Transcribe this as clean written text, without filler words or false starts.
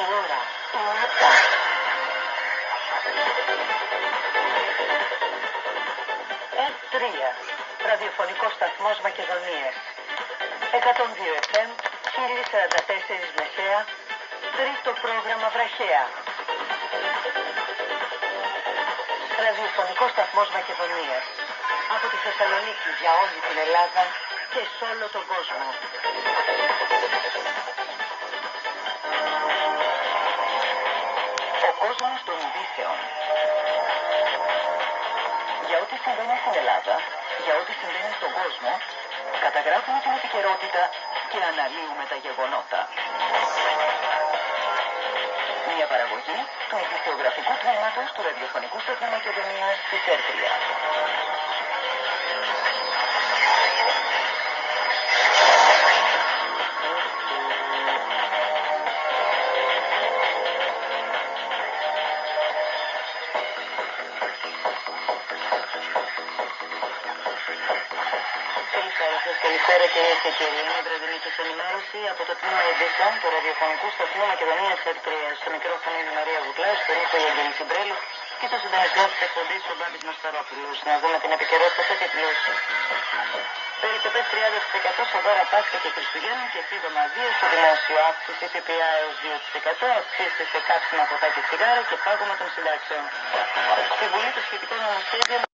Η ώρα είναι 7. R3, ραδιοφωνικός σταθμός Μακεδονίας. 102 FM, 1044 Μεσαία, τρίτο πρόγραμμα Βραχαία. Ραδιοφωνικός σταθμός Μακεδονίας. Από τη Θεσσαλονίκη για όλη την Ελλάδα και σε όλο τον κόσμο. Ο κόσμος των ειδήσεων. Για ό,τι συμβαίνει στην Ελλάδα, για ό,τι συμβαίνει στον κόσμο, καταγράφουμε την επικαιρότητα και αναλύουμε τα γεγονότα. Μια παραγωγή του ειδησιογραφικού τμήματος του ραδιοφωνικού σταθμού Μακεδονίας της ΕΡΤΡΙΑ. Καλησπέρα κυρίες και κύριοι. Είναι η βραδινή σας ενημέρωση από το τμήμα ειδήσεων του ραδιοφωνικού σταθμού Μακεδονίας ΕΡΤΡΙΑ. Στο μικρόφωνο είναι η Μαρία Γουγκλάου, στον ήχο η Αγγέλη Συμπρέλου και στο συντονισμό της εκπομπής ο Μπάμπης Μασταρόπουλος. Να δούμε την επικαιρότητα σε τίτλους. Περικοπές 30% σε δώρα Πάσχα και Χριστουγέννων και επίδομα 2 στο δημόσιο. Αύξηση ΦΠΑ έως 2%, αυξήσεις σε κάψιμα, ποτά και τσιγάρα και πάγωμα των συντάξεων. Στη Βουλή το σχετικό νομοσχέδιο